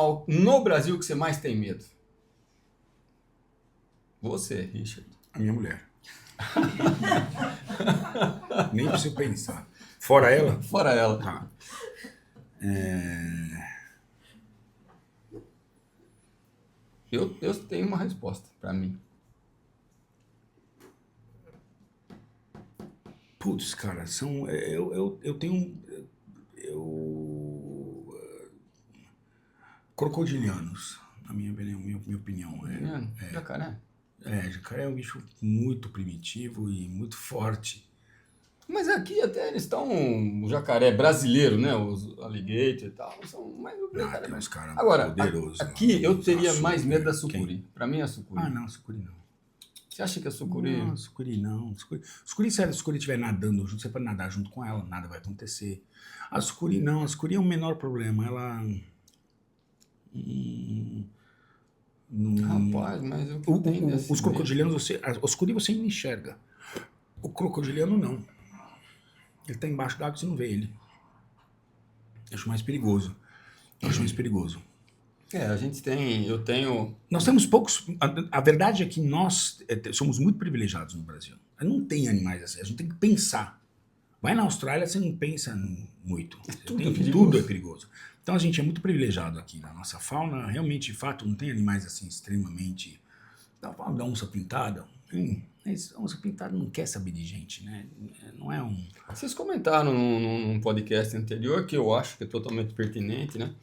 animal no Brasil que você mais tem medo? Você, Richard. A minha mulher. Nem preciso pensar. Fora ela? Fora ela. Tá. Eu tenho uma resposta pra mim. Putz, cara, são. Eu tenho. Crocodilianos, na minha opinião. Jacaré. Jacaré é um bicho muito primitivo e muito forte. Mas aqui até eles estão. O jacaré brasileiro, né? Os alligator e tal. São mais o jacaré. Tem uns caras Agora, poderosos. aqui eu teria Açúcar, mais medo da sucuri. quem? Pra mim é a sucuri. Ah, não, sucuri não. Você acha que a sucuri. Não, sucuri não. Sucuri, se a sucuri estiver nadando junto, você pode nadar junto com ela, nada vai acontecer. A sucuri não, a sucuri é o menor problema. Ela. Rapaz, mas os crocodilianos, a sucuri você ainda enxerga. O crocodiliano não. Ele tá embaixo d'água e você não vê ele. Acho mais perigoso. a gente tem. Eu tenho. Nós temos poucos. A verdade é que nós somos muito privilegiados no Brasil. Não tem animais assim. A gente tem que pensar. Vai na Austrália, você não pensa muito. Tudo é perigoso. Então a gente é muito privilegiado aqui na nossa fauna. Realmente, de fato, não tem animais assim extremamente. Da onça pintada. A onça pintada não quer saber de gente, né? Não é um. Vocês comentaram num podcast anterior, que eu acho que é totalmente pertinente, né?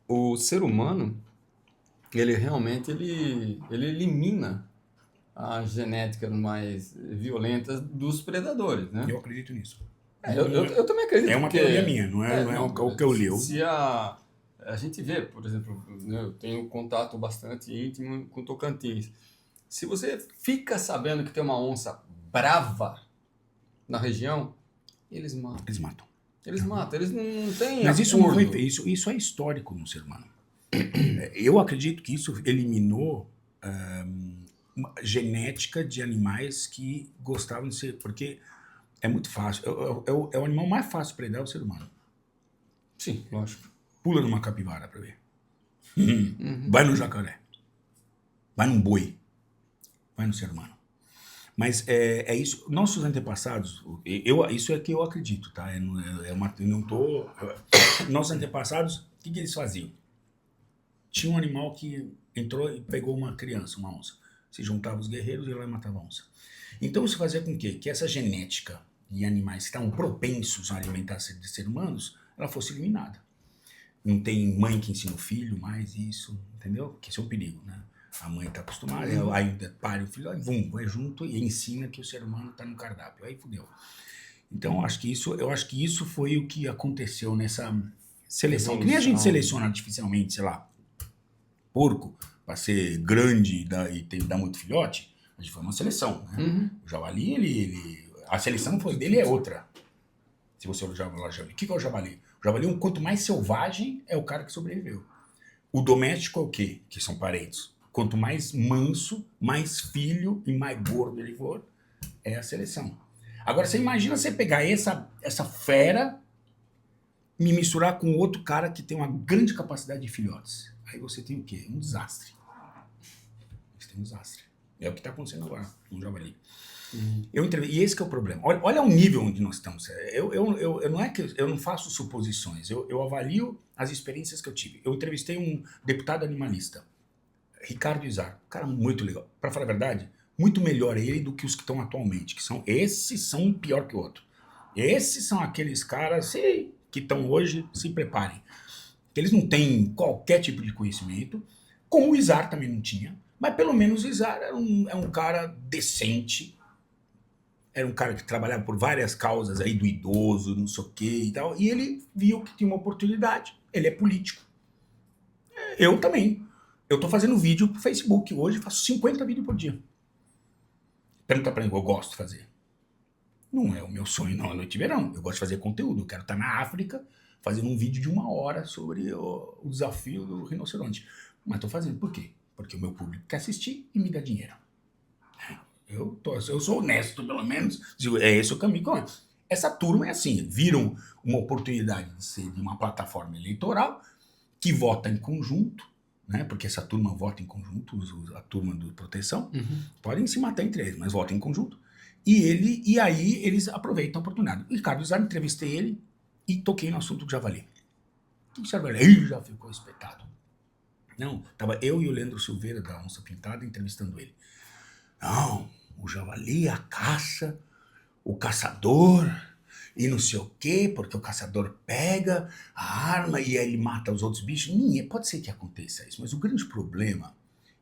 O ser humano, ele realmente ele elimina as genéticas mais violentas dos predadores, né? Eu acredito nisso. Eu também acredito. É uma teoria minha, não é o que eu li. Se a gente vê, por exemplo, né, eu tenho contato bastante íntimo com Tocantins. Se você fica sabendo que tem uma onça brava na região, eles matam. Eles não têm Mas isso acordo. não foi isso é histórico no ser humano. Eu acredito que isso eliminou uma genética de animais que gostavam de ser, porque é muito fácil. É o animal mais fácil de predar, é o ser humano. Sim, lógico. Pula numa capivara pra ver. Vai no jacaré. Vai num boi. Vai no ser humano. Mas é isso. Nossos antepassados, isso é que eu acredito, tá? Nossos antepassados, o que eles faziam? Tinha um animal que entrou e pegou uma criança, uma onça. Se juntava os guerreiros e ia lá e matava a onça. Então isso fazia com que essa genética de animais que estavam propensos a alimentar seres humanos, ela fosse eliminada. Não tem mãe que ensina o filho mais isso, entendeu? Porque isso é um perigo, né? A mãe está acostumada, aí pare o filho, vai junto e ensina que o ser humano está no cardápio. Aí fudeu. Então, eu acho que isso foi o que aconteceu nessa seleção. Que nem a gente seleciona artificialmente, sei lá, porco, para ser grande e dar muito filhote, a gente foi uma seleção, né? O javali, a seleção dele é outra. Se você olhar o javali. O que é o javali? O javali, quanto mais selvagem, é o cara que sobreviveu. O doméstico é o quê? Que são parentes. Quanto mais manso, mais filho e mais gordo ele for, é a seleção. Agora, você imagina você pegar essa fera e me misturar com outro cara que tem uma grande capacidade de filhotes. Aí você tem o quê? Um desastre. Você tem um desastre. É o que está acontecendo agora com o javali. E esse que é o problema. Olha o nível onde nós estamos. Não é que eu não faço suposições. Eu avalio as experiências que eu tive. Eu entrevistei um deputado animalista, Ricardo Izar, um cara muito legal. Para falar a verdade, muito melhor ele do que os que estão atualmente. Esses são um pior que o outro. Esses são aqueles caras que estão hoje, se preparem. Eles não têm qualquer tipo de conhecimento, como o Izar também não tinha, mas pelo menos o Izar é um cara decente, era um cara que trabalhava por várias causas aí do idoso, não sei o que e tal, e ele viu que tinha uma oportunidade, ele é político. Eu também. Eu tô fazendo vídeo pro Facebook hoje, faço 50 vídeos por dia. Pergunta pra mim, eu gosto de fazer. Não é o meu sonho, não, é noite de verão. Eu gosto de fazer conteúdo, eu quero estar na África fazendo um vídeo de 1 hora sobre o desafio do rinoceronte. Mas tô fazendo por quê? Porque o meu público quer assistir e me dá dinheiro. Eu sou honesto, pelo menos. Digo, é esse o caminho. Essa turma é assim, viram uma oportunidade de ser de uma plataforma eleitoral, que vota em conjunto, né? Porque essa turma vota em conjunto, a turma do proteção, podem se matar entre eles, mas votam em conjunto. E aí eles aproveitam a oportunidade. Ricardo Izar, entrevistei ele e toquei no assunto do javali. O javali aí já ficou espetado. Não, tava eu e o Leandro Silveira da Onça Pintada entrevistando ele. Não, o javali, a caça, o caçador e não sei o quê, porque o caçador pega a arma e aí ele mata os outros bichos. Pode ser que aconteça isso, mas o grande problema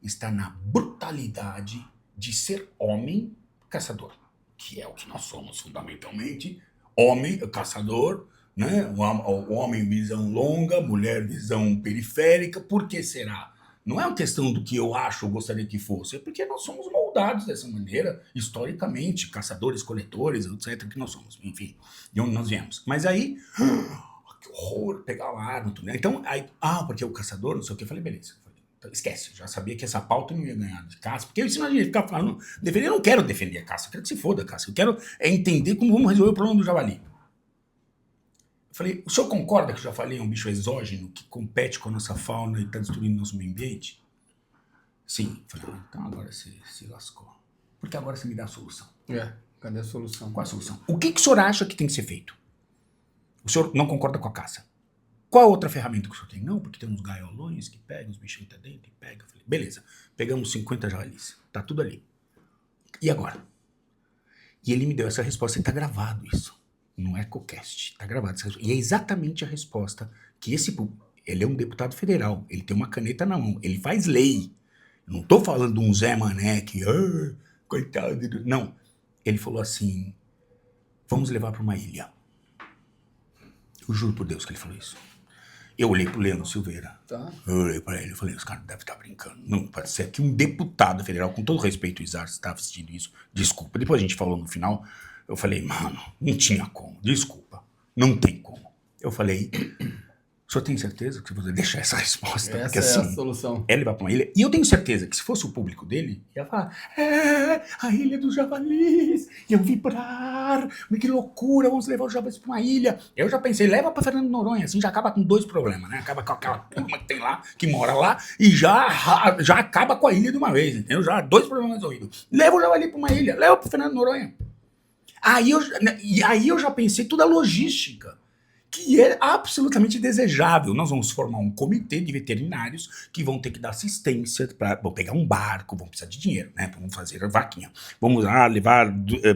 está na brutalidade de ser homem caçador, que é o que nós somos fundamentalmente, homem caçador, né? O homem visão longa, mulher visão periférica. Por que será? Não é uma questão do que eu acho ou gostaria que fosse, é porque nós somos moldados dessa maneira, historicamente, caçadores, coletores, etc., que nós somos, enfim, de onde nós viemos. Mas aí, que horror, pegar uma arma, tudo, né? Então, aí, porque o caçador, não sei o que, eu falei, beleza. Então, esquece, eu já sabia que essa pauta não ia ganhar de caça, porque eu imagina ficar falando, eu não quero defender a caça, eu quero que se foda a caça, eu quero entender como vamos resolver o problema do javali. Eu falei, o senhor concorda que o javali é um bicho exógeno que compete com a nossa fauna e está destruindo nosso meio ambiente? Sim. Eu falei, então agora você se lascou. Porque agora você me dá a solução. Cadê a solução? Qual a solução? O que o senhor acha que tem que ser feito? O senhor não concorda com a caça. Qual a outra ferramenta que o senhor tem? Não, porque tem uns gaiolões que pegam, os bichinhos tá dentro e pegam. Eu falei, beleza, pegamos 50 javalis. Tá tudo ali. E agora? E ele me deu essa resposta, e tá gravado isso. Não é cocast, tá gravado. E é exatamente a resposta que ele é um deputado federal, ele tem uma caneta na mão, ele faz lei. Eu não tô falando de um Zé Mané que, coitado. Não, ele falou assim, vamos levar para uma ilha. Eu juro por Deus que ele falou isso. Eu olhei pro Leandro Silveira. Tá. Eu olhei pra ele e falei, os caras devem estar brincando. Não pode ser que um deputado federal, com todo respeito, o Izar, se está assistindo isso, desculpa. Depois a gente falou no final, eu falei, mano, não tinha como, desculpa, não tem como. Eu falei, o senhor tem certeza que você deixa essa resposta? Essa porque é assim, a solução. é levar pra uma ilha. E eu tenho certeza que se fosse o público dele, ia falar, a ilha dos javalis, iam vibrar, mas que loucura, vamos levar os javalis pra uma ilha. Eu já pensei, leva pra Fernando Noronha, assim já acaba com 2 problemas, né? Acaba com aquela turma que tem lá, que mora lá, e já acaba com a ilha de uma vez, entendeu? Já 2 problemas resolvidos. Leva o javali pra uma ilha, leva pro Fernando Noronha. Aí eu já pensei toda a logística, que é absolutamente desejável. Nós vamos formar um comitê de veterinários que vão ter que dar assistência, vão pegar um barco, vão precisar de dinheiro, né? Vamos fazer a vaquinha. Vamos lá levar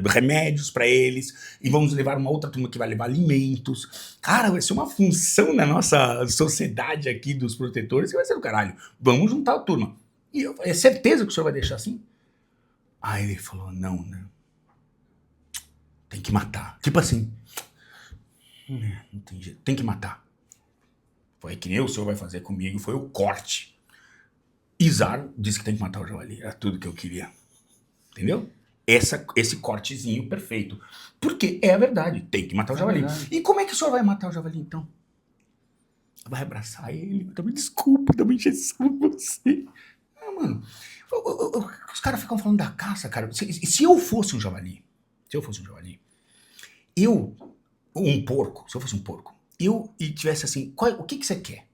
remédios para eles e vamos levar uma outra turma que vai levar alimentos. Cara, vai ser uma função na nossa sociedade aqui dos protetores que vai ser do caralho. Vamos juntar a turma. E é certeza que o senhor vai deixar assim? Aí ele falou, não, né? Tem que matar. Tipo assim, não tem jeito, tem que matar. Foi que nem o senhor vai fazer comigo, foi o corte. Izar disse que tem que matar o javali, era tudo que eu queria. Entendeu? Esse cortezinho perfeito. Porque é a verdade, tem que matar o javali. E como é que o senhor vai matar o javali então? Vai abraçar ele, também desculpa, também injeção você. Mano, os caras ficam falando da caça, cara. Se eu fosse um javali, se eu fosse um porco, e tivesse assim, o que você quer?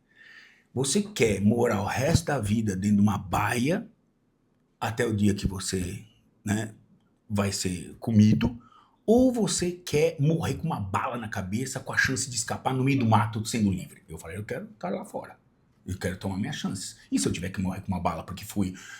Você quer morar o resto da vida dentro de uma baia até o dia que você, né, vai ser comido, ou você quer morrer com uma bala na cabeça com a chance de escapar no meio do mato sendo livre? Eu falei, eu quero estar lá fora. Eu quero tomar minhas chances. E se eu tiver que morrer com uma bala porque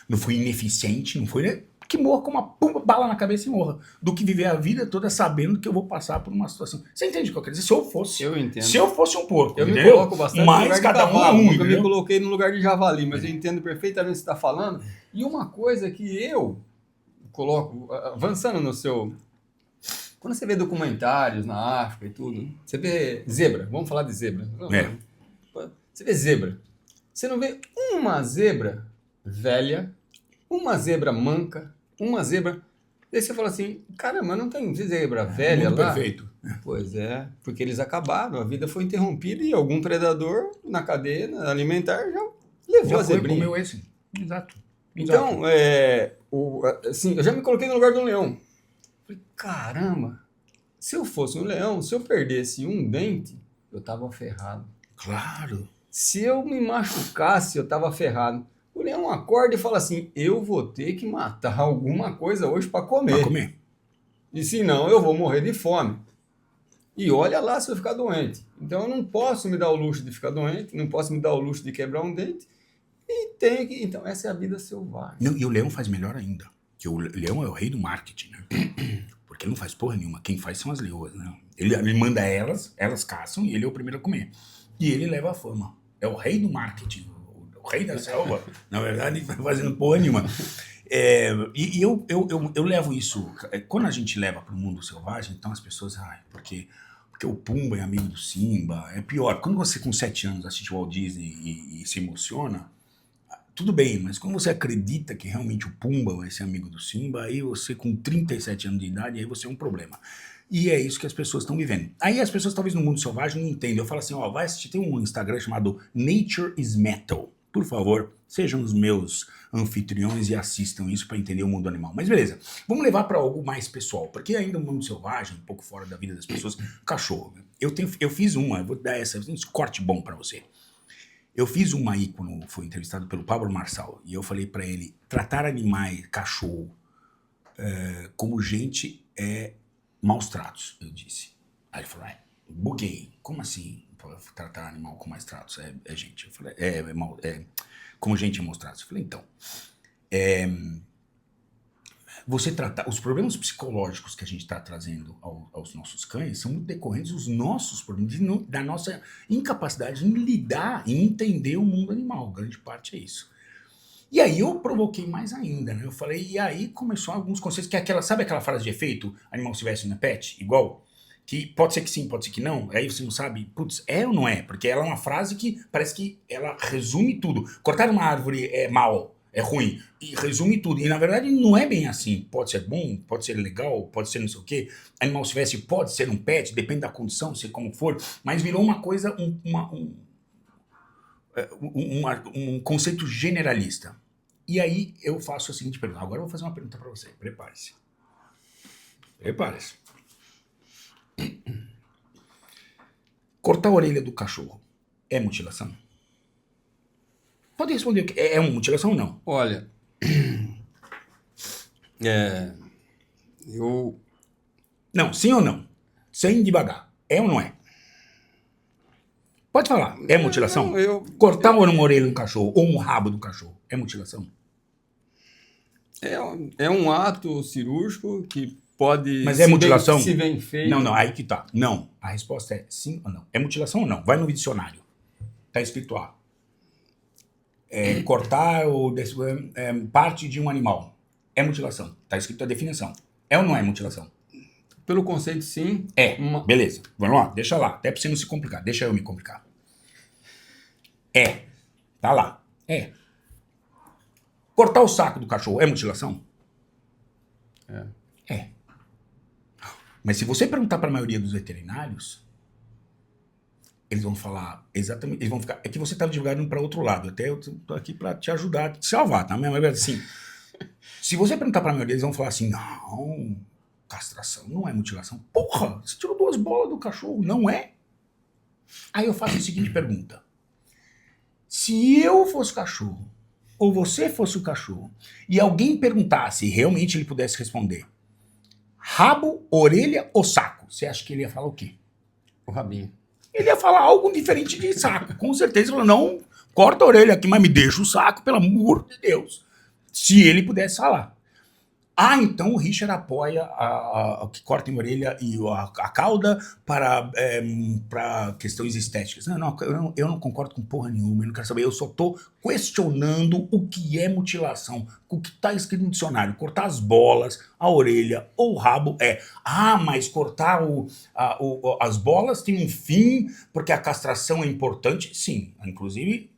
não fui ineficiente, não foi, né? Que morra com uma bala na cabeça e morra. Do que viver a vida toda sabendo que eu vou passar por uma situação. Você entende o que eu quero dizer? Se eu fosse. Eu entendo. Se eu fosse um porco, eu entendeu? Me coloco bastante mas no lugar cada de cavalo, um nunca me coloquei no lugar de javali, mas eu entendo perfeitamente o que você está falando. E uma coisa que eu coloco, avançando no seu... Quando você vê documentários na África e tudo, você vê zebra, vamos falar de zebra. Você vê zebra. Você não vê uma zebra velha, uma zebra manca, uma zebra... Daí você fala assim, caramba, não tem zebra velha lá? Perfeito. Pois é, porque eles acabaram, a vida foi interrompida e algum predador na cadeia alimentar já levou a zebrinha. Comeu esse. Exato. Então, assim, eu já me coloquei no lugar de um leão. Falei, caramba, se eu fosse um leão, se eu perdesse um dente, eu tava ferrado. Claro. Se eu me machucasse, eu tava ferrado. O leão acorda e fala assim: eu vou ter que matar alguma coisa hoje para Pra comer. comer. E senão eu vou morrer de fome. E olha lá se eu ficar doente. Então eu não posso me dar o luxo de ficar doente, não posso me dar o luxo de quebrar um dente. E tenho que. Então, essa é a vida selvagem. Não, e o leão faz melhor ainda. Que o leão é o rei do marketing, né? Porque ele não faz porra nenhuma. Quem faz são as leoas, né? Ele manda elas caçam e ele é o primeiro a comer. E ele leva a fama. É o rei do marketing, o rei da selva. Na verdade, não tá fazendo porra nenhuma. Eu levo isso. Quando a gente leva para o mundo selvagem, então as pessoas. Porque o Pumba é amigo do Simba. É pior. Quando você, com 7 anos, assiste o Walt Disney e se emociona. Tudo bem, mas quando você acredita que realmente o Pumba vai ser amigo do Simba, aí você com 37 anos de idade, aí você é um problema. E é isso que as pessoas estão vivendo. Aí as pessoas talvez no mundo selvagem não entendem. Eu falo assim, ó, vai assistir, tem um Instagram chamado Nature is Metal. Por favor, sejam os meus anfitriões e assistam isso para entender o mundo animal. Mas beleza, vamos levar para algo mais pessoal, porque ainda no mundo selvagem, um pouco fora da vida das pessoas, cachorro. Eu fiz eu vou dar um corte bom para você. Eu fiz uma aí quando fui entrevistado pelo Pablo Marçal e eu falei pra ele, tratar animais, cachorro, como gente é maus tratos, eu disse. Aí ele falou, buguei, como assim tratar animal com maus tratos é gente? Eu falei, como gente é maus tratos. Eu falei, então, você tratar os problemas psicológicos que a gente está trazendo aos nossos cães são decorrentes dos nossos problemas, da nossa incapacidade em lidar e entender o mundo animal. Grande parte é isso. E aí eu provoquei mais ainda, né? Eu falei, e aí começou alguns conceitos, que é sabe aquela frase de efeito, animal silvestre na pet, igual? Que pode ser que sim, pode ser que não, aí você não sabe, putz, é ou não é? Porque ela é uma frase que parece que ela resume tudo. Cortar uma árvore é mal, é ruim, e resume tudo. E na verdade não é bem assim. Pode ser bom, pode ser legal, pode ser não sei o quê. Animal silvestre pode ser um pet, depende da condição, sei como for, mas virou uma coisa, um conceito generalista. E aí eu faço a seguinte pergunta. Agora eu vou fazer uma pergunta para você. Prepare-se. Prepare-se. Cortar a orelha do cachorro é mutilação? Pode responder o que é uma mutilação ou não? Olha, eu Não, sim ou não? Sem devagar. É ou não é? Pode falar. É mutilação? Não, Cortar uma orelha do cachorro ou um rabo do cachorro é mutilação? é um ato cirúrgico que pode, Mas é mutilação? se bem feito. Não, aí que tá. Não. A resposta é sim ou não. É mutilação ou não? Vai no dicionário. Tá escrito lá. Cortar parte de um animal. É mutilação. Tá escrito a definição. É ou não é mutilação? Pelo conceito, sim. Beleza. Vamos lá, deixa lá. Até pra você não se complicar. Deixa eu me complicar. Tá lá. Cortar o saco do cachorro é mutilação? É. Mas se você perguntar pra maioria dos veterinários, eles vão falar exatamente, eles vão ficar, é que você tá divulgando para outro lado, até eu tô aqui para te ajudar, te salvar, tá? Mas assim, se você perguntar para a maioria, eles vão falar assim, não, castração não é mutilação. Porra, você tirou 2 bolas do cachorro, não é? Aí eu faço a seguinte pergunta, se eu fosse cachorro, ou você fosse o cachorro, e alguém perguntasse, e realmente ele pudesse responder, rabo, orelha ou saco, você acha que ele ia falar o quê? O rabinho. Ele ia falar algo diferente de saco. Com certeza ele falou, não, corta a orelha aqui, mas me deixa o saco, pelo amor de Deus. Se ele pudesse falar. Então o Richard apoia que cortem a orelha e a cauda para questões estéticas. Eu não concordo com porra nenhuma, eu não quero saber. Eu só tô questionando o que é mutilação. O que tá escrito no dicionário. Cortar as bolas, a orelha ou o rabo mas cortar as bolas tem um fim, porque a castração é importante. Sim, inclusive...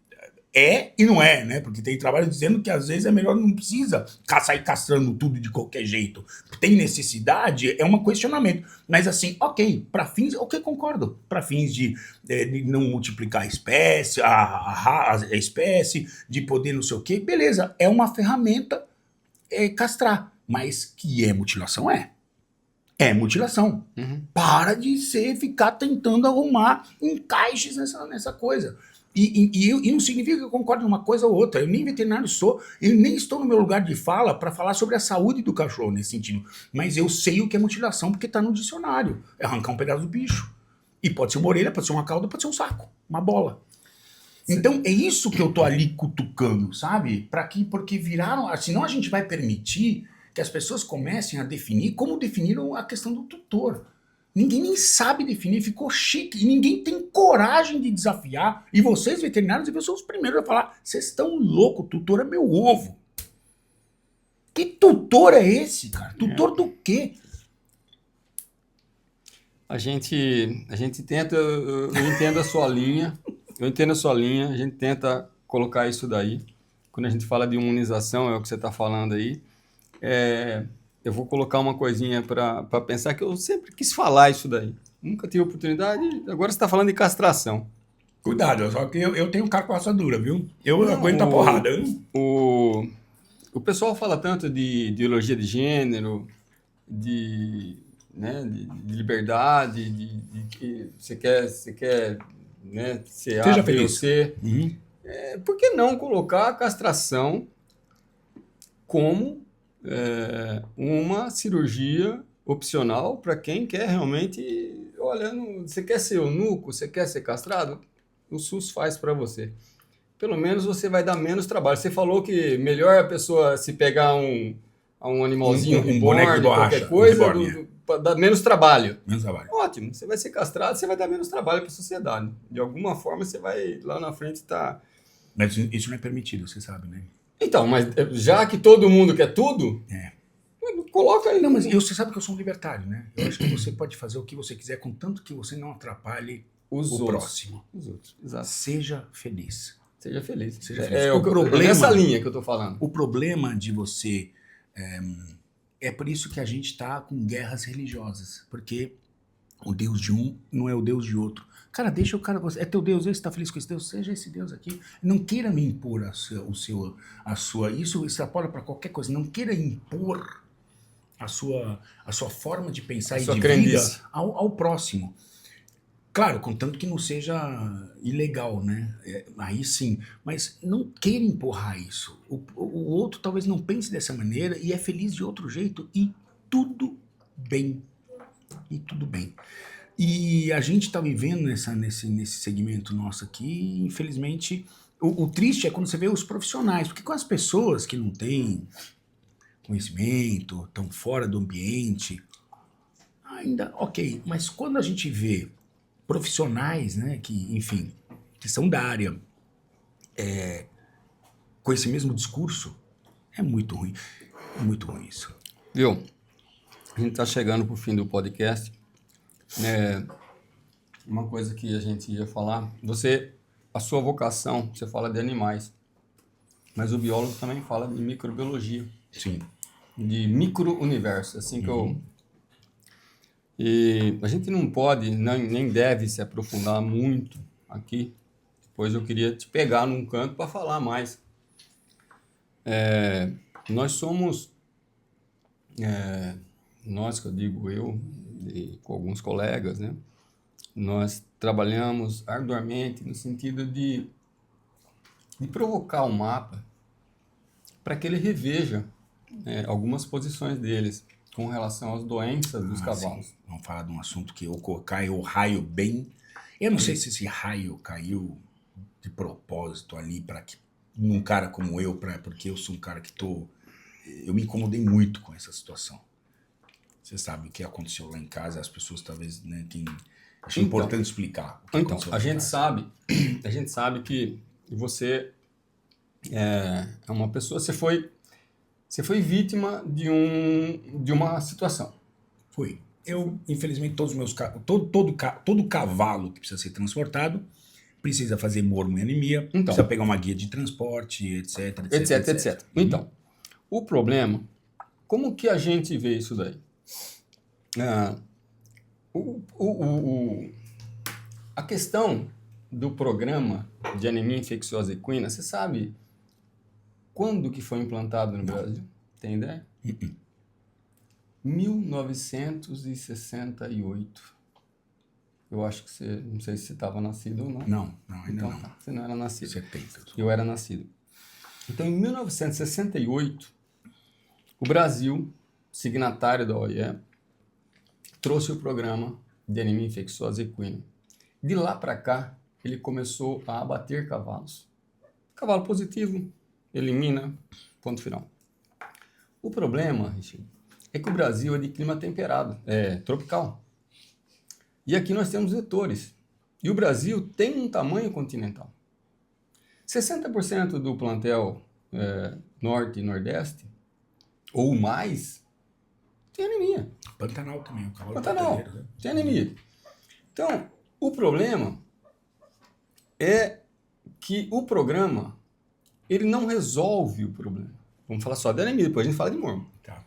e não é, né? Porque tem trabalho dizendo que às vezes é melhor, não precisa sair castrando tudo de qualquer jeito. Tem necessidade, é um questionamento. Mas assim, ok, para fins, concordo. Para fins de não multiplicar a espécie, a espécie, de poder não sei o quê, beleza, é uma ferramenta castrar. Mas que é mutilação, é mutilação. Para de ficar tentando arrumar encaixes nessa coisa. E não significa que eu concordo em uma coisa ou outra. Eu nem veterinário sou, eu nem estou no meu lugar de fala para falar sobre a saúde do cachorro nesse sentido. Mas eu sei o que é mutilação porque está no dicionário. É arrancar um pedaço do bicho. E pode ser uma orelha, pode ser uma cauda, pode ser um saco, uma bola. Então é isso que eu tô ali cutucando, sabe? Porque viraram, senão a gente vai permitir que as pessoas comecem a definir como definiram a questão do tutor. Ninguém nem sabe definir, ficou chique. E ninguém tem coragem de desafiar. E vocês, veterinários, são os primeiros a falar: vocês estão loucos, tutor é meu ovo. Que tutor é esse, cara? Tutor do quê? A gente tenta, eu entendo a sua linha, a gente tenta colocar isso daí. Quando a gente fala de imunização, é o que você está falando aí. Eu vou colocar uma coisinha para pensar que eu sempre quis falar isso daí. Nunca tive oportunidade, agora você está falando de castração. Cuidado, só que eu tenho cara com raça dura, viu? Eu Não, aguento a porrada. o pessoal fala tanto de ideologia de gênero, né, de liberdade, de que você quer né, ser A, Seja B ou feliz. C. Uhum. Por que não colocar a castração como uma cirurgia opcional para quem quer realmente, olha, você quer ser eunuco, você quer ser castrado? O SUS faz para você. Pelo menos você vai dar menos trabalho. Você falou que melhor a pessoa se pegar um animalzinho Um boneco de reborn, borracha, qualquer coisa, reborn, para dar menos trabalho. menos trabalho. Ótimo, você vai ser castrado, você vai dar menos trabalho para a sociedade. De alguma forma você vai lá na frente estar... Mas isso não é permitido, você sabe, né? Então, mas já que todo mundo quer tudo, coloca aí. Não, mas você sabe que eu sou um libertário, né? Eu acho que você pode fazer o que você quiser, contanto que você não atrapalhe o próximo. Os outros, exato. Seja feliz. Seja feliz. Seja feliz. É nessa linha que eu tô falando. O problema de você... É por isso que a gente está com guerras religiosas. Porque o Deus de um não é o Deus de outro. Cara, deixa o cara... É teu Deus, você está feliz com esse Deus? Seja esse Deus aqui. Não queira me impor a sua... Isso extrapola para qualquer coisa. Não queira impor a sua forma de pensar e de vida ao próximo. Claro, contanto que não seja ilegal, né? Aí sim. Mas não queira empurrar isso. O outro talvez não pense dessa maneira e é feliz de outro jeito. E tudo bem. E tudo bem. E a gente está vivendo nesse segmento nosso aqui, infelizmente, o triste é quando você vê os profissionais, porque com as pessoas que não têm conhecimento, estão fora do ambiente, ainda ok, mas quando a gente vê profissionais, né, que, enfim, que são da área, com esse mesmo discurso, é muito ruim isso. Viu? A gente está chegando para o fim do podcast. Uma coisa que a gente ia falar, a sua vocação, você fala de animais, mas o biólogo também fala de microbiologia. Sim. De micro-universo, assim que eu... E a gente não pode, nem deve se aprofundar muito aqui, pois eu queria te pegar num canto para falar mais. Nós somos, nós que eu digo eu, e com alguns colegas, né? Nós trabalhamos arduamente no sentido de provocar o mapa para que ele reveja algumas posições deles com relação às doenças dos cavalos. Sim. Vamos falar de um assunto que cai o raio bem... Eu não sei se esse raio caiu de propósito ali para que num cara como eu, porque eu sou um cara que eu me incomodei muito com essa situação. Você sabe o que aconteceu lá em casa, as pessoas talvez, né, acho importante explicar o que aconteceu lá em casa. A gente sabe que você é uma pessoa, você foi vítima de uma situação. Fui. Eu, infelizmente, todo cavalo que precisa ser transportado precisa fazer mormo e anemia, precisa pegar uma guia de transporte, etc. Então, o problema, como que a gente vê isso daí? A questão do programa de anemia infecciosa equina, você sabe quando que foi implantado no Brasil? Tem ideia? 1968. Eu acho que você, não sei se você estava nascido ou não. Não, ainda Então, não. tá, você não era nascido. 70. Eu era nascido. Então, em 1968, o Brasil, signatário da OIE, trouxe o programa de anemia infecciosa equina. De lá para cá, ele começou a abater cavalos. Cavalo positivo, elimina, ponto final. O problema, Richard, é que o Brasil é de clima temperado, é tropical. E aqui nós temos vetores. E o Brasil tem um tamanho continental. 60% do plantel norte e nordeste, ou mais, tem anemia. Pantanal também, o cavalo Pantanal, pantaneiro, né? tem anemia. Então, o problema é que o programa, ele não resolve o problema. Vamos falar só de anemia, depois a gente fala de mormo. Tá.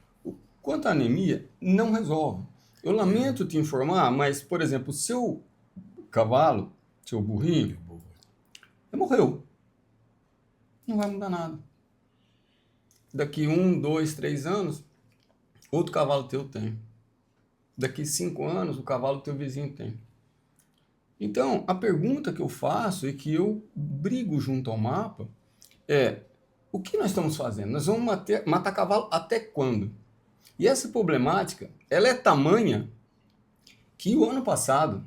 Quanto à anemia, não resolve. Eu lamento te informar, mas, por exemplo, o seu cavalo, seu burrinho, morreu. Não vai mudar nada. Daqui 1, 2, 3 anos, outro cavalo teu tem. Daqui 5 anos, o cavalo teu vizinho tem. Então, a pergunta que eu faço e que eu brigo junto ao mapa é: o que nós estamos fazendo? Nós vamos matar cavalo até quando? E essa problemática, ela é tamanha que o ano passado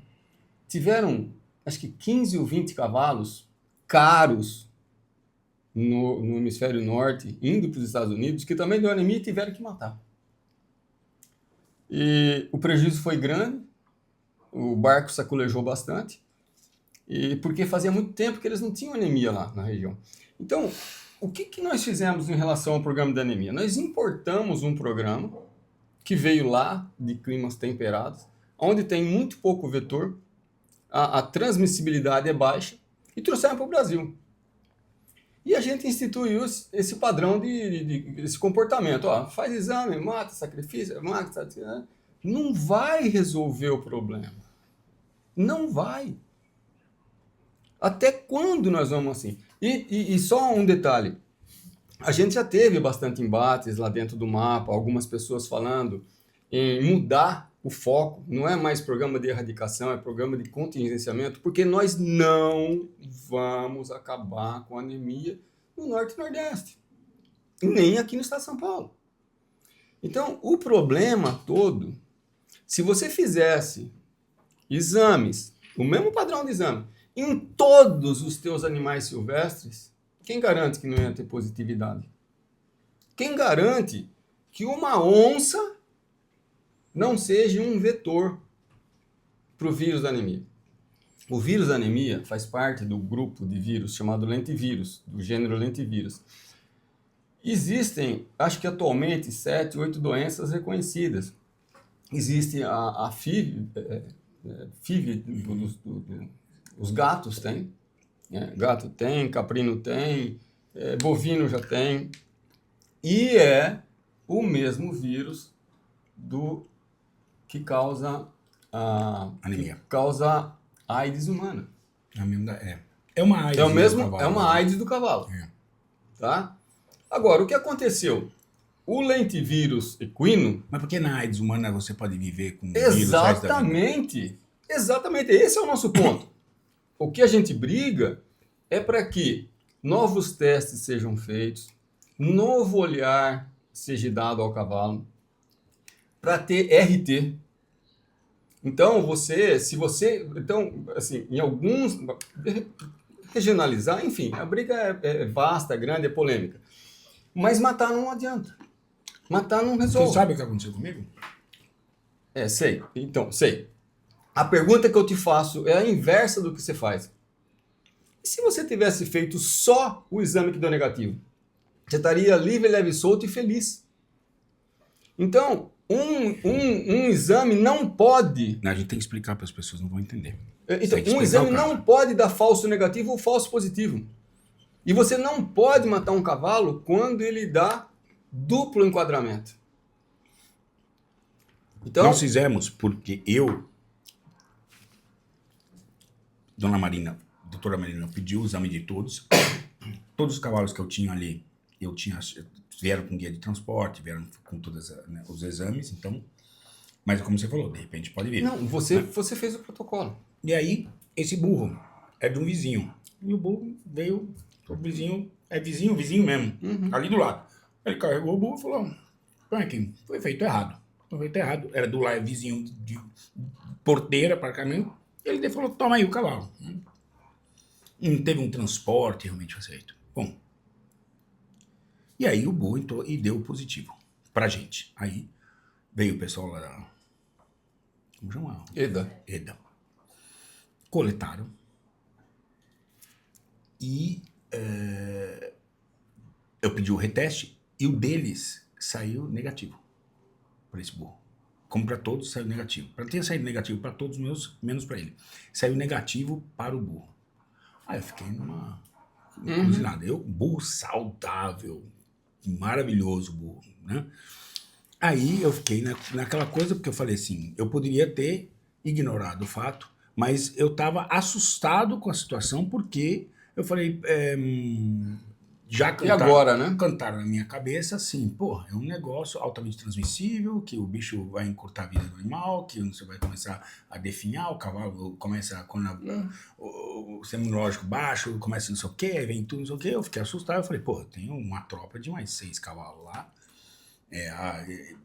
tiveram, acho que 15 ou 20 cavalos caros no hemisfério norte, indo para os Estados Unidos, que também deu anemia e tiveram que matar. E o prejuízo foi grande, o barco saculejou bastante, e porque fazia muito tempo que eles não tinham anemia lá na região. Então, o que nós fizemos em relação ao programa de anemia? Nós importamos um programa que veio lá de climas temperados, onde tem muito pouco vetor, a transmissibilidade é baixa, e trouxemos para o Brasil. E a gente instituiu esse padrão esse comportamento. Ó, faz exame, mata, sacrifício, mata, não vai resolver o problema. Não vai. Até quando nós vamos assim? E só um detalhe. A gente já teve bastante embates lá dentro do mapa, algumas pessoas falando em mudar o foco. Não é mais programa de erradicação, é programa de contingenciamento, porque nós não vamos acabar com a anemia no Norte e Nordeste, nem aqui no estado de São Paulo. Então, o problema todo, se você fizesse exames, o mesmo padrão de exame, em todos os teus animais silvestres, quem garante que não ia ter positividade? Quem garante que uma onça não seja um vetor para o vírus da anemia? O vírus da anemia faz parte do grupo de vírus chamado lentivírus, do gênero lentivírus. Existem, acho que atualmente, 7, 8 doenças reconhecidas. Existe a FIV, os gatos têm, né? Gato tem, caprino tem, bovino já tem, e é o mesmo vírus que causa anemia. Que causa AIDS humana. É uma AIDS. É uma AIDS do cavalo. Tá? Agora, o que aconteceu? O lentivírus equino... Mas por que na AIDS humana você pode viver com Exatamente. Exatamente. Esse é o nosso ponto. O que a gente briga é para que novos testes sejam feitos, novo olhar seja dado ao cavalo, para ter RT. Então, então, assim, em alguns... Regionalizar, enfim, a briga é vasta, grande, é polêmica. Mas matar não adianta. Matar não resolve. Você sabe o que aconteceu comigo? Sei. Então, sei. A pergunta que eu te faço é a inversa do que você faz. E se você tivesse feito só o exame que deu negativo? Você estaria livre, leve e solto e feliz. Então, um exame não pode... A gente tem que explicar para as pessoas, não vão entender. Então, um exame não pode dar falso negativo ou falso positivo. E você não pode matar um cavalo quando ele dá duplo enquadramento. Então, nós fizemos porque doutora Marina pediu o exame de todos. Todos os cavalos que eu tinha ali, vieram com guia de transporte, vieram com todos os exames. Então, Mas como você falou, de repente pode vir. Não, você fez o protocolo. E aí, esse burro é de um vizinho. E o burro veio, o vizinho, é vizinho mesmo, ali do lado. Ele carregou o burro e falou, põe aqui, foi feito errado. Foi feito errado. Era do lado, vizinho de porteira para caminho. Ele falou, toma aí o cavalo. Não teve um transporte realmente feito. Bom, e aí o burro entrou e deu positivo pra gente. Aí veio o pessoal lá da... Como chama? EDA. Coletaram. E eu pedi o reteste e o deles saiu negativo para esse burro. Como para todos, saiu negativo. Para ter saído negativo para todos meus, menos para ele. Saiu negativo para o burro. Aí eu fiquei numa cozinhada. Burro saudável, maravilhoso burro, né? Aí eu fiquei naquela coisa, porque eu falei assim, eu poderia ter ignorado o fato, mas eu estava assustado com a situação, porque eu falei, já E agora, né? Cantaram na minha cabeça assim, pô, é um negócio altamente transmissível, que o bicho vai encurtar a vida do animal, que você vai começar a definhar, o cavalo começa, quando o imunológico baixo, começa não sei o quê, vem tudo, não sei o quê, eu fiquei assustado, eu falei, pô, eu tenho uma tropa de mais 6 cavalos lá,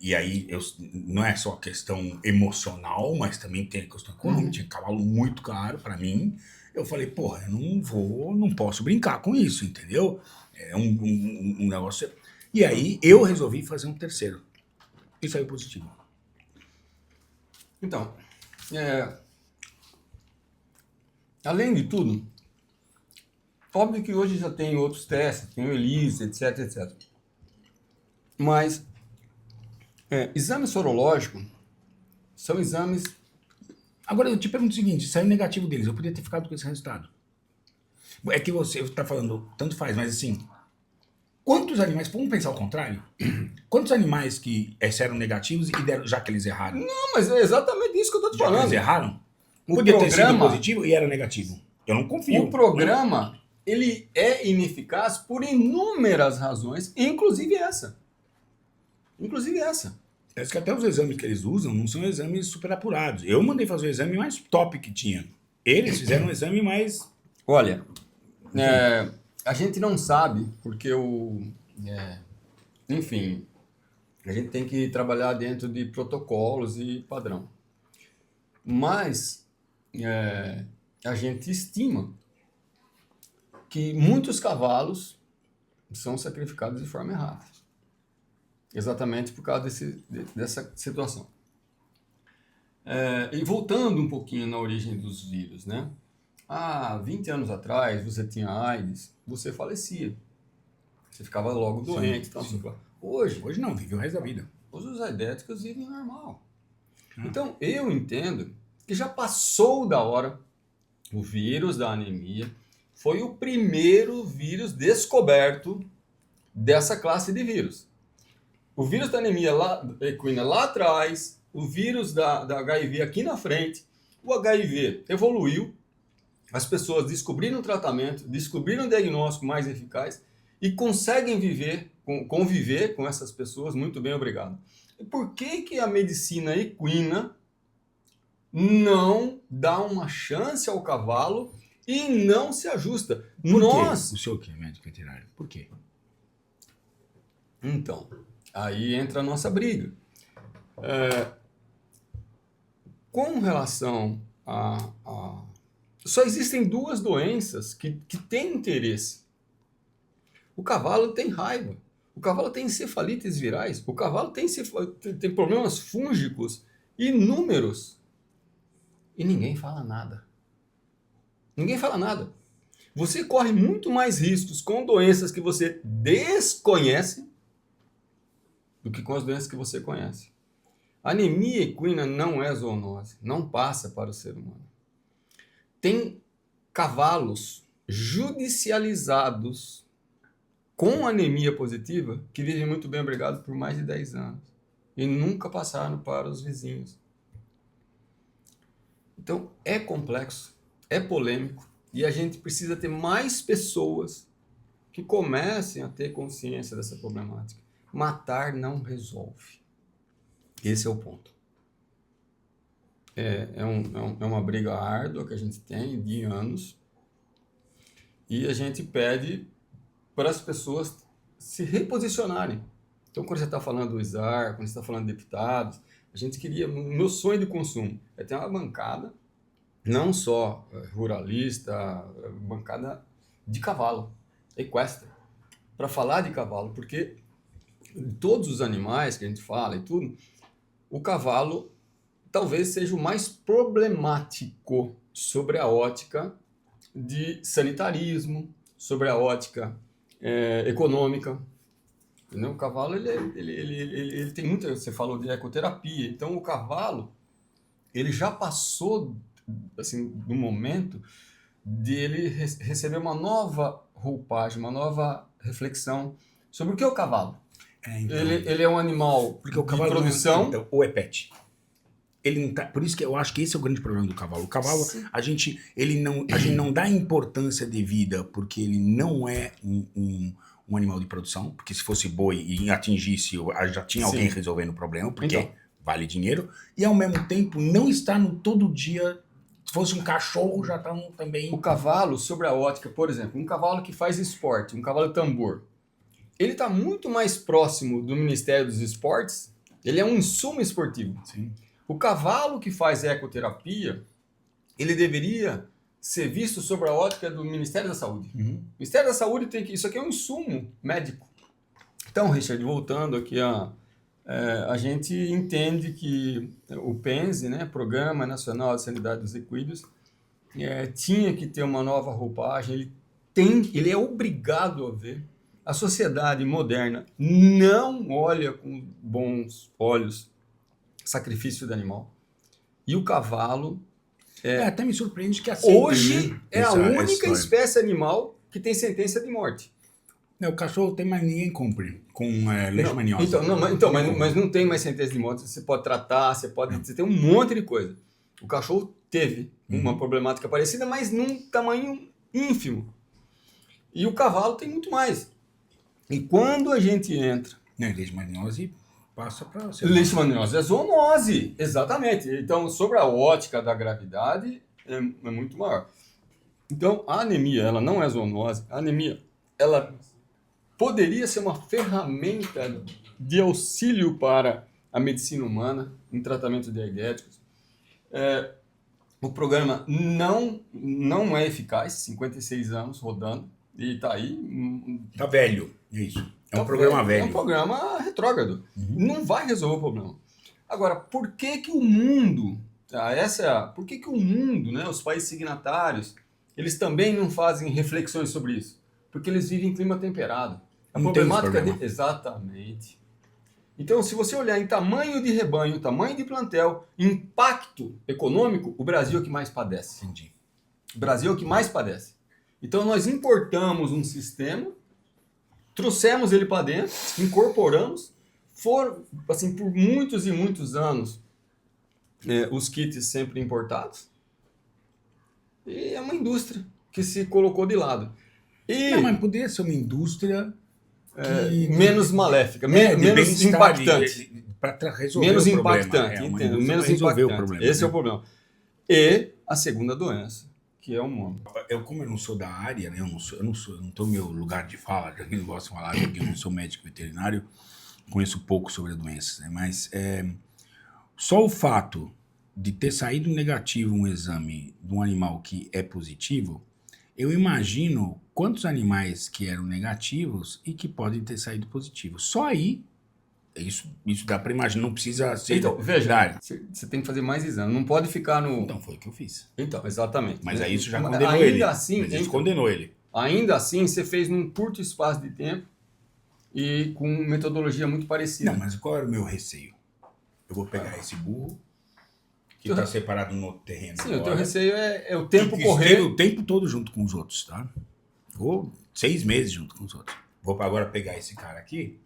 e aí não é só questão emocional, mas também tem a questão econômica, tinha cavalo muito caro pra mim, eu falei, porra, eu não posso brincar com isso, entendeu? É um negócio... E aí eu resolvi fazer um terceiro, e saiu positivo. Então, além de tudo, óbvio que hoje já tem outros testes, tem o ELISA, etc, etc. Mas exame sorológico são exames... Agora eu te pergunto o seguinte, saiu negativo deles, eu podia ter ficado com esse resultado. É que você está falando, tanto faz, mas assim, quantos animais, vamos pensar ao contrário, quantos animais que eram negativos e deram, já que eles erraram? Não, mas é exatamente isso que eu estou te Já que falando. eles erraram? O Podia ter sido programa- positivo e era negativo. Eu não confio. O programa, ele é ineficaz por inúmeras razões, inclusive essa. Parece que até os exames que eles usam não são exames super apurados. Eu mandei fazer o exame mais top que tinha. Eles fizeram um exame mais... Olha, a gente não sabe, porque enfim, a gente tem que trabalhar dentro de protocolos e padrão. Mas a gente estima que muitos cavalos são sacrificados de forma errada. Exatamente por causa dessa situação. E voltando um pouquinho na origem dos vírus, né? Há 20 anos atrás, você tinha AIDS, você falecia. Você ficava logo doente. Então, assim, hoje não, vive o resto da vida. Hoje os aidéticos vivem normal. Então, eu entendo que já passou da hora. O vírus da anemia foi o primeiro vírus descoberto dessa classe de vírus. O vírus da anemia equina lá atrás, o vírus da HIV aqui na frente. O HIV evoluiu, as pessoas descobriram o tratamento, descobriram um diagnóstico mais eficaz e conseguem conviver com essas pessoas muito bem, obrigado. E por que a medicina equina não dá uma chance ao cavalo e não se ajusta? Por quê? O senhor que é médico veterinário, por quê? Então, aí entra a nossa briga. Com relação só existem duas doenças que têm interesse. O cavalo tem raiva. O cavalo tem encefalites virais. O cavalo tem problemas fúngicos inúmeros. E ninguém fala nada. Ninguém fala nada. Você corre muito mais riscos com doenças que você desconhece do que com as doenças que você conhece. A anemia equina não é zoonose. Não passa para o ser humano. Tem cavalos judicializados com anemia positiva que vivem muito bem, obrigado, por mais de 10 anos. E nunca passaram para os vizinhos. Então, é complexo, é polêmico, e a gente precisa ter mais pessoas que comecem a ter consciência dessa problemática. Matar não resolve. Esse é o ponto. É uma briga árdua que a gente tem de anos e a gente pede para as pessoas se reposicionarem. Então, quando você está falando do ISAR, quando você está falando de deputados, a gente queria, o meu sonho de consumo é ter uma bancada, não só ruralista, bancada de cavalo, equestre, para falar de cavalo, porque todos os animais que a gente fala e tudo, o cavalo talvez seja o mais problemático sobre a ótica de sanitarismo, sobre a ótica econômica. Entendeu? O cavalo ele tem muita. Você falou de ecoterapia, então o cavalo ele já passou assim do momento de ele receber uma nova roupagem, uma nova reflexão sobre o que é o cavalo. Então, Ele é um animal porque o de cavalo produção. não, então, ou é pet. Ele não tá, por isso que eu acho que esse é o grande problema do cavalo. O cavalo, a gente não dá importância devida porque ele não é um animal de produção, porque se fosse boi e atingisse, já tinha alguém Sim. resolvendo o problema, porque Então. vale dinheiro, e ao mesmo tempo não está no todo dia. Se fosse um cachorro, já está também. O cavalo, sobre a ótica, por exemplo, um cavalo que faz esporte, um cavalo tambor, ele está muito mais próximo do Ministério dos Esportes, ele é um insumo esportivo. Sim. O cavalo que faz ecoterapia, ele deveria ser visto sobre a ótica do Ministério da Saúde. Uhum. O Ministério da Saúde tem que... Isso aqui é um insumo médico. Então, Richard, voltando aqui a gente entende que o PENSE, né, Programa Nacional de Sanidade dos Equídeos, tinha que ter uma nova roupagem, ele é obrigado a ver. A sociedade moderna não olha com bons olhos sacrifício do animal. E o cavalo... até me surpreende que assim. Hoje é a única espécie animal que tem sentença de morte. O cachorro tem, mas ninguém cumpre com leishmaniose. Mas não tem mais sentença de morte. Você pode tratar, você tem um monte de coisa. O cachorro teve uma problemática parecida, mas num tamanho ínfimo. E o cavalo tem muito mais. E quando a gente entra... Leishmaniose passa para... Leishmaniose é zoonose, exatamente. Então, sobre a ótica da gravidade, é muito maior. Então, a anemia, ela não é zoonose. A anemia, ela poderia ser uma ferramenta de auxílio para a medicina humana em tratamento diegéticos. O programa não é eficaz, 56 anos rodando, e está aí... Está velho, é isso. É um programa velho. É um programa retrógrado. Não vai resolver o problema. Agora, por que o mundo... por que o mundo, né, os países signatários, eles também não fazem reflexões sobre isso? Porque eles vivem em clima temperado. A problemática exatamente. Então, se você olhar em tamanho de rebanho, tamanho de plantel, impacto econômico, o Brasil é o que mais padece. Entendi. O Brasil é o que mais padece. Então, nós importamos um sistema, trouxemos ele para dentro, incorporamos, por muitos e muitos anos, os kits sempre importados, e é uma indústria que se colocou de lado. Não, mas poderia ser uma indústria menos maléfica, menos impactante. Para resolver menos o problema. Impactante, entendeu? Menos impactante. O problema, esse é o problema. E a segunda doença, que é o mono. Como eu não sou da área, né? Eu não estou no meu lugar de fala, já que não gosto de falar, porque eu não sou médico veterinário, conheço pouco sobre a doença, né? Mas só o fato de ter saído negativo um exame de um animal que é positivo, eu imagino quantos animais que eram negativos e que podem ter saído positivos. Só aí, isso dá para imaginar, não precisa ser... Então, veja, você tem que fazer mais exame, não pode ficar no... Então, foi o que eu fiz. Então, exatamente. Mas aí isso já condenou ele. Assim, mas isso condenou ele. Ainda assim, você fez num curto espaço de tempo e com metodologia muito parecida. Não, mas qual era o meu receio? Eu vou pegar esse burro que está separado no terreno. Sim, agora. O teu receio é o tempo correr. O tempo todo junto com os outros, tá? Ou 6 meses junto com os outros. Vou agora pegar esse cara aqui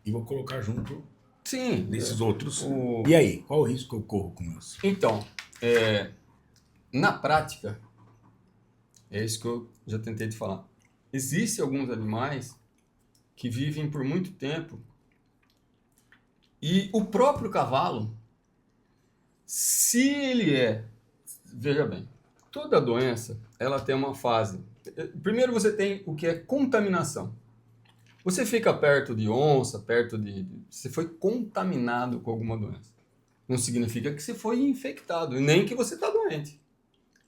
e vou colocar junto desses outros. E aí, qual o risco que eu corro com isso? Então, na prática, é isso que eu já tentei te falar. Existem alguns animais que vivem por muito tempo e o próprio cavalo Se ele veja bem, toda doença, ela tem uma fase. Primeiro você tem o que é contaminação. Você fica perto de onça, você foi contaminado com alguma doença. Não significa que você foi infectado, nem que você está doente.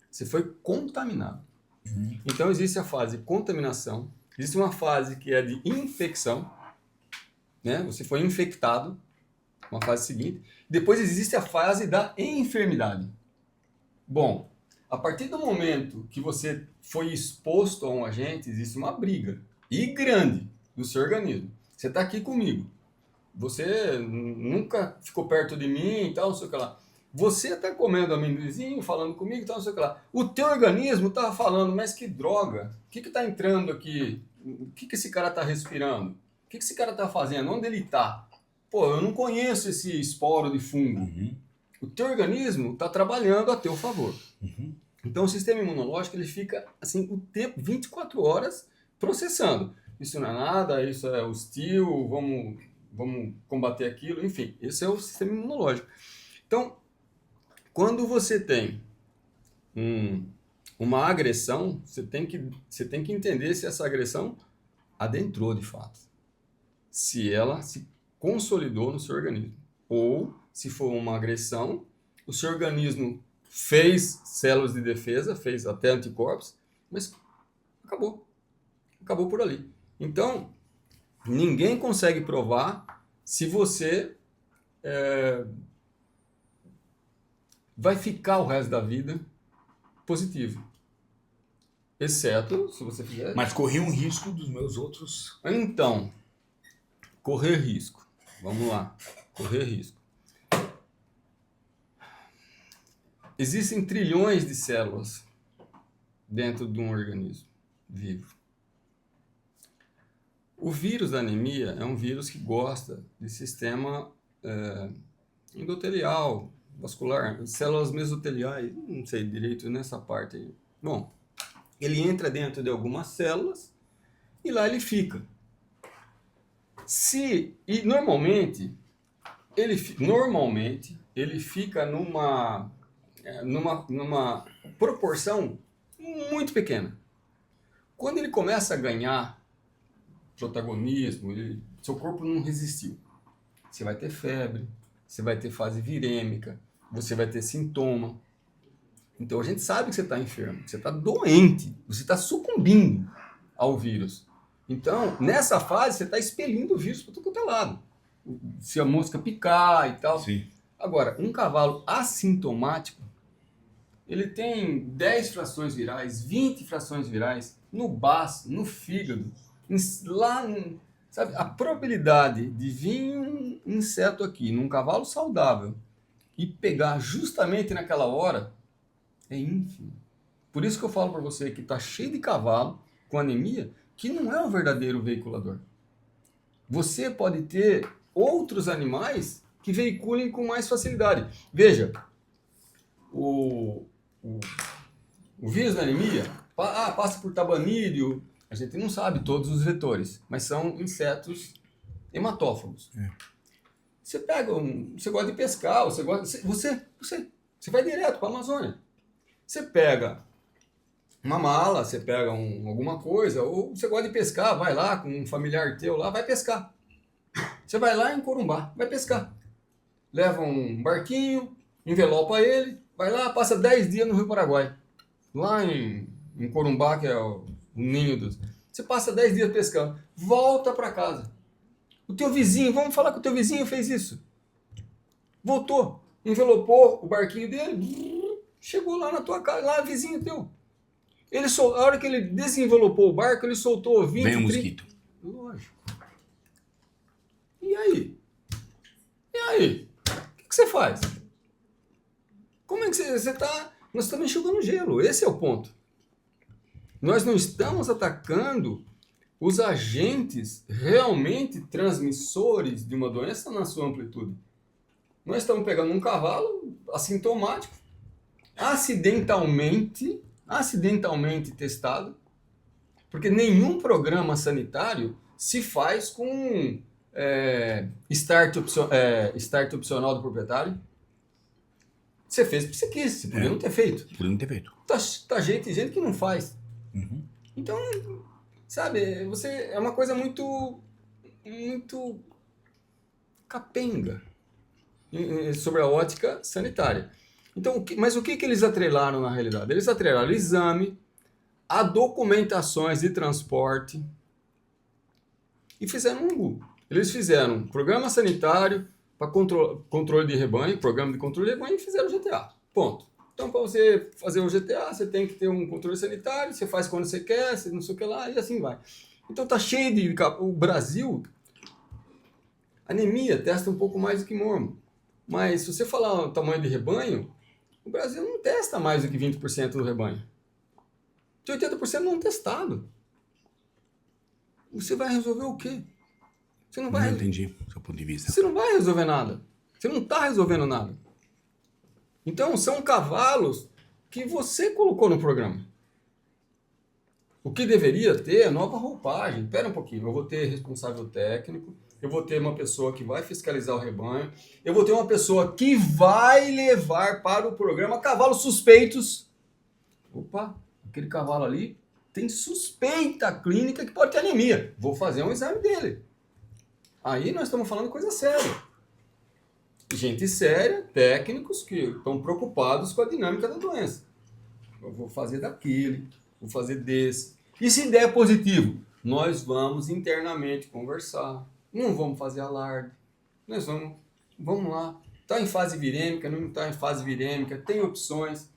Você foi contaminado. Então existe a fase de contaminação, existe uma fase que é de infecção, né? Você foi infectado, uma fase seguinte. Depois existe a fase da enfermidade. Bom, a partir do momento que você foi exposto a um agente, existe uma briga, e grande, do seu organismo. Você está aqui comigo. Você nunca ficou perto de mim e tal, não sei o que lá. Você está comendo amendoinzinho, falando comigo e tal, não sei o que lá. O teu organismo está falando, mas que droga. O que está entrando aqui? O que esse cara está respirando? O que esse cara está fazendo? Onde ele está? Pô, eu não conheço esse esporo de fungo. O teu organismo está trabalhando a teu favor. Então o sistema imunológico ele fica assim o tempo 24 horas processando. Isso não é nada, isso é hostil, vamos combater aquilo, enfim, esse é o sistema imunológico. Então, quando você tem uma agressão, você tem que entender se essa agressão adentrou de fato. Se ela se consolidou no seu organismo. Ou, se for uma agressão, o seu organismo fez células de defesa, fez até anticorpos, mas acabou. Acabou por ali. Então, ninguém consegue provar se você vai ficar o resto da vida positivo. Exceto se você fizer... Mas corri um risco dos meus outros... Então, correr risco. Vamos lá. Correr risco. Existem trilhões de células dentro de um organismo vivo. O vírus da anemia é um vírus que gosta de sistema endotelial, vascular, células mesoteliais, não sei direito nessa parte aí. Bom, ele entra dentro de algumas células e lá ele fica. E normalmente ele fica numa proporção muito pequena. Quando ele começa a ganhar protagonismo, seu corpo não resistiu. Você vai ter febre, você vai ter fase virêmica, você vai ter sintoma. Então a gente sabe que você está enfermo, que você está doente, você está sucumbindo ao vírus. Então, nessa fase, você está expelindo o vírus para todo lado. Se a mosca picar e tal. Sim. Agora, um cavalo assintomático, ele tem 10 frações virais, 20 frações virais no baço, no fígado, sabe? A probabilidade de vir um inseto aqui, num cavalo saudável, e pegar justamente naquela hora, é ínfimo. Por isso que eu falo para você que está cheio de cavalo com anemia, que não é o verdadeiro veiculador. Você pode ter outros animais que veiculem com mais facilidade. Veja, o vírus da anemia passa por tabanídeo. A gente não sabe todos os vetores, mas são insetos hematófagos. Você você gosta de pescar, você vai direto para a Amazônia. Você pega uma mala, você pega alguma coisa, ou você gosta de pescar, vai lá com um familiar teu lá, vai pescar. Você vai lá em Corumbá, vai pescar. Leva um barquinho, envelopa ele, vai lá, passa 10 dias no Rio Paraguai. Lá em Corumbá, que é o ninho dos... Você passa 10 dias pescando, volta para casa. O teu vizinho, vamos falar que o teu vizinho fez isso. Voltou, envelopou o barquinho dele, chegou lá na tua casa, lá vizinho teu. A hora que ele desenvelopou o barco, ele soltou 20... Vem o mosquito. Lógico. E aí? O que você faz? Como é que você está... Nós estamos enxugando gelo, esse é o ponto. Nós não estamos atacando os agentes realmente transmissores de uma doença na sua amplitude. Nós estamos pegando um cavalo assintomático, acidentalmente testado, porque nenhum programa sanitário se faz com start opcional do proprietário. Você fez porque você quis, você podia não ter feito. Por não ter feito. Tá gente que não faz. Uhum. Então, sabe, é uma coisa muito capenga sobre a ótica sanitária. Então, mas o que eles atrelaram na realidade? Eles atrelaram o exame, a documentações de transporte e fizeram eles fizeram um programa sanitário para controle de rebanho, programa de controle de rebanho e fizeram o GTA. Ponto. Então, para você fazer o GTA, você tem que ter um controle sanitário, você faz quando você quer, você não sei o que lá, e assim vai. Então, tá cheio de... O Brasil, anemia, testa um pouco mais do que mormo. Mas, se você falar o tamanho de rebanho, o Brasil não testa mais do que 20% do rebanho. De 80% não testado. Você vai resolver o quê? Você não vai... Não entendi o seu ponto de vista. Você não vai resolver nada. Você não está resolvendo nada. Então, são cavalos que você colocou no programa. O que deveria ter é nova roupagem. Espera um pouquinho, eu vou ter responsável técnico, eu vou ter uma pessoa que vai fiscalizar o rebanho, eu vou ter uma pessoa que vai levar para o programa cavalos suspeitos. Opa, aquele cavalo ali tem suspeita clínica que pode ter anemia. Vou fazer um exame dele. Aí nós estamos falando coisa séria. Gente séria, técnicos que estão preocupados com a dinâmica da doença. Eu vou fazer daquele, vou fazer desse. E se der positivo, nós vamos internamente conversar. Não vamos fazer alarde. Nós vamos lá. Está em fase virêmica, não está em fase virêmica, tem opções.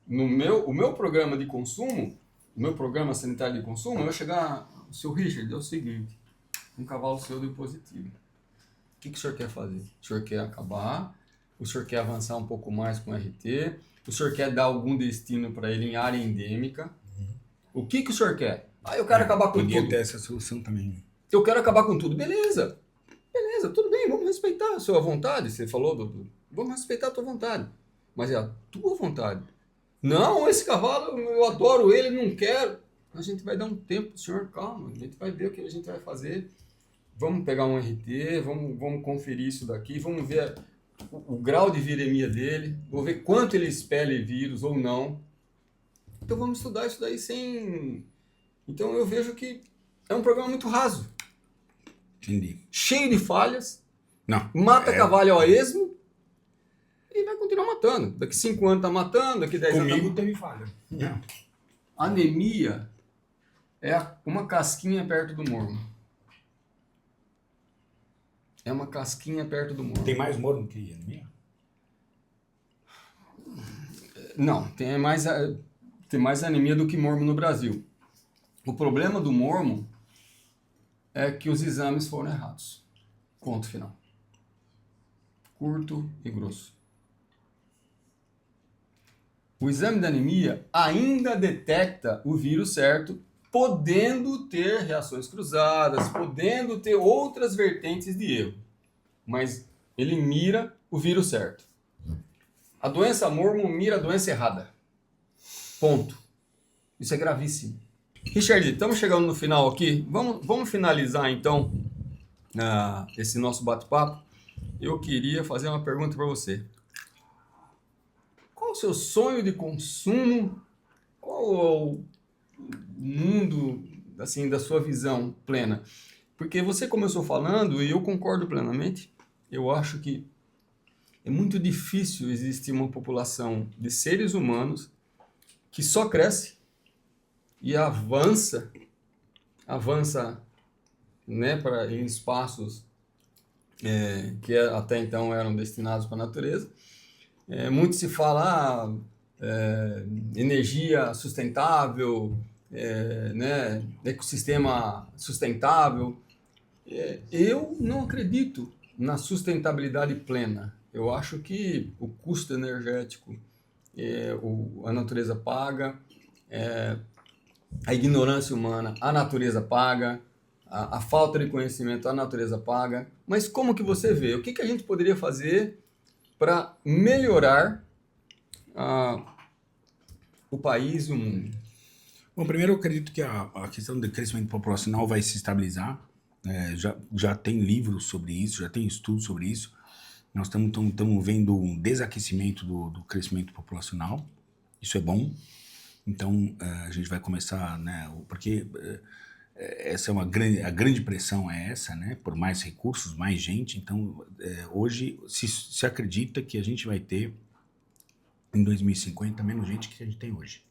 O meu programa de consumo, o meu programa sanitário de consumo, eu vou chegar, o seu Richard, é o seguinte, um cavalo seu deu positivo. O que o senhor quer fazer? O senhor quer acabar? O senhor quer avançar um pouco mais com o RT? O senhor quer dar algum destino para ele em área endêmica? O que o senhor quer? Eu quero acabar com Podia tudo. ter essa solução também. Eu quero acabar com tudo. Beleza, tudo bem, vamos respeitar a sua vontade. Você falou, vamos respeitar a tua vontade. Mas é a tua vontade. Não, esse cavalo, eu adoro ele, não quero. A gente vai dar um tempo, senhor, calma. A gente vai ver o que a gente vai fazer. Vamos pegar um RT, vamos conferir isso daqui, vamos ver o grau de viremia dele, vou ver quanto ele expele vírus ou não. Então vamos estudar isso daí sem... Então eu vejo que é um programa muito raso. Entendi. Cheio de falhas. Não. Mata cavalo ao esmo e vai continuar matando. Daqui 5 anos tá matando, daqui 10 anos... Comigo teve falha. Não. Anemia é uma casquinha perto do mormo. É uma casquinha perto do mormo. Tem mais morno que anemia? Não, tem mais anemia do que mormo no Brasil. O problema do mormo é que os exames foram errados. Ponto final. Curto e grosso. O exame da anemia ainda detecta o vírus certo, podendo ter reações cruzadas, podendo ter outras vertentes de erro. Mas ele mira o vírus certo. A doença mormo mira a doença errada. Ponto. Isso é gravíssimo. Richard, estamos chegando no final aqui. Vamos finalizar então esse nosso bate-papo. Eu queria fazer uma pergunta para você. Qual o seu sonho de consumo? Qual é o mundo assim da sua visão plena? Porque você começou falando e eu concordo plenamente. Eu acho que é muito difícil existir uma população de seres humanos que só cresce e avança, né, em espaços que até então eram destinados para a natureza. Muito se fala energia sustentável, né, ecossistema sustentável. Eu não acredito na sustentabilidade plena. Eu acho que o custo energético a natureza paga, a ignorância humana a natureza paga, a falta de conhecimento a natureza paga. Mas como que você vê? O que a gente poderia fazer para melhorar o país e o mundo? Bom, primeiro eu acredito que a questão do crescimento populacional vai se estabilizar. Já tem livros sobre isso, já tem estudos sobre isso. Nós estamos vendo um desaquecimento do crescimento populacional. Isso é bom. Então, a gente vai começar, né? Porque essa é a grande pressão é essa, né? Por mais recursos, mais gente. Então, hoje se acredita que a gente vai ter, em 2050, menos gente que a gente tem hoje.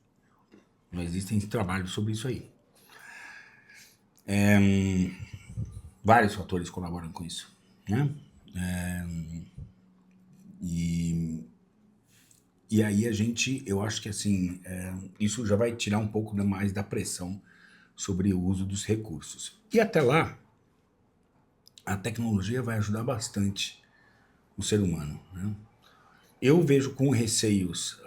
Não existem trabalhos sobre isso aí. Vários fatores colaboram com isso, né? E aí eu acho que assim, isso já vai tirar um pouco mais da pressão sobre o uso dos recursos. E até lá, a tecnologia vai ajudar bastante o ser humano, né? Eu vejo com receios,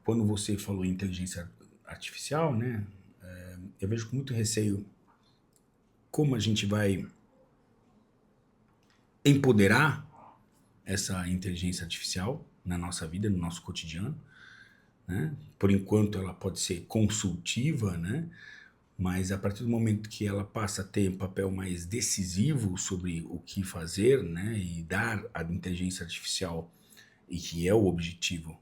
quando você falou em inteligência artificial, né? Eu vejo com muito receio como a gente vai empoderar essa inteligência artificial na nossa vida, no nosso cotidiano, né? Por enquanto ela pode ser consultiva, né? Mas a partir do momento que ela passa a ter um papel mais decisivo sobre o que fazer, né? E dar à inteligência artificial, e que é o objetivo,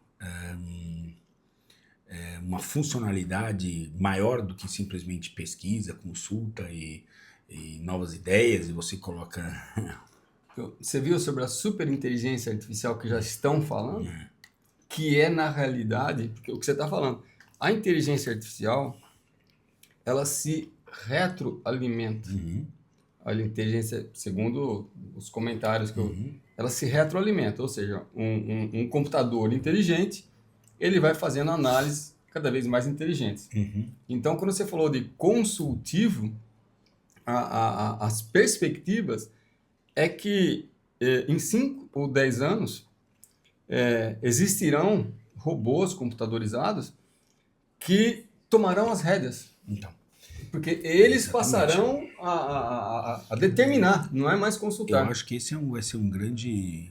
uma funcionalidade maior do que simplesmente pesquisa, consulta e novas ideias, e você coloca... Você viu sobre a superinteligência artificial que já estão falando? Que é, na realidade, porque o que você está falando, a inteligência artificial, ela se retroalimenta. A inteligência, segundo os comentários que ela se retroalimenta, ou seja, um computador inteligente, ele vai fazendo análises cada vez mais inteligentes. Então, quando você falou de consultivo, as perspectivas é que em 5 ou 10 anos existirão robôs computadorizados que tomarão as rédeas. Então, porque eles passarão a determinar, não é mais consultar. Eu acho que esse vai ser um grande...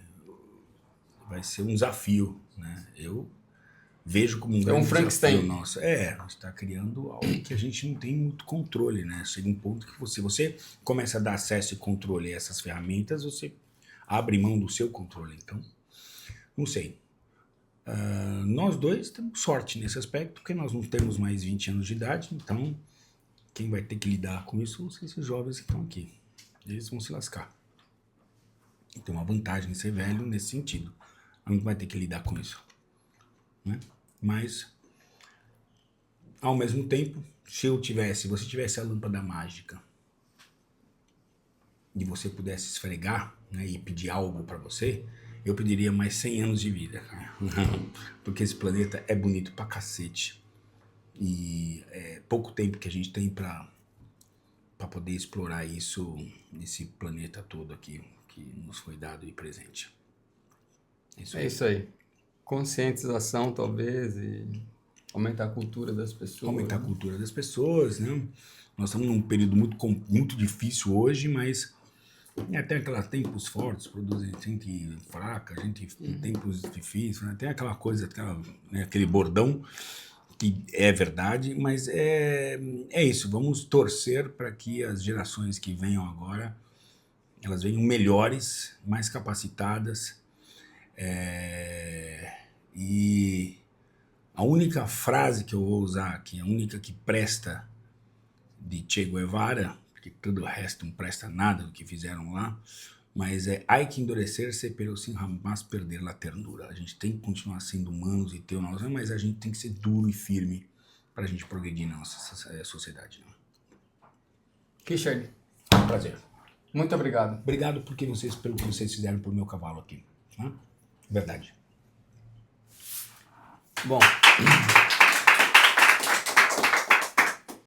vai ser um desafio, né? Eu vejo como um grande Frankenstein nosso. Você está criando algo que a gente não tem muito controle, né? Chega um ponto que você começa a dar acesso e controle a essas ferramentas, você abre mão do seu controle. Então, não sei. Nós dois temos sorte nesse aspecto, porque nós não temos mais 20 anos de idade, então quem vai ter que lidar com isso são esses jovens que estão aqui. Eles vão se lascar. Tem uma vantagem em ser velho nesse sentido. A gente vai ter que lidar com isso, né? Mas, ao mesmo tempo, se você tivesse a lâmpada mágica e você pudesse esfregar, né, e pedir algo para você, eu pediria mais 100 anos de vida, cara. Porque esse planeta é bonito pra cacete. E é pouco tempo que a gente tem pra poder explorar isso, esse planeta todo aqui que nos foi dado e presente. É isso aí. Conscientização, talvez, e aumentar a cultura das pessoas. Aumentar a cultura das pessoas, né? Nós estamos num período muito difícil hoje, mas tem aqueles tempos fortes, produzem gente fraca, gente em tempos difíceis, né? Tem aquela coisa, né, aquele bordão que é verdade, mas é isso. Vamos torcer para que as gerações que venham agora, elas venham melhores, mais capacitadas, e a única frase que eu vou usar aqui, a única que presta de Che Guevara, porque todo o resto não presta nada do que fizeram lá, mas hay que endurecer-se pero sin jamás perder la ternura. A gente tem que continuar sendo humanos e ter o nosso, mas a gente tem que ser duro e firme para a gente progredir na nossa sociedade. Richard, Um prazer. muito obrigado. Obrigado pelo que vocês fizeram pro meu cavalo aqui, né? Verdade. Bom...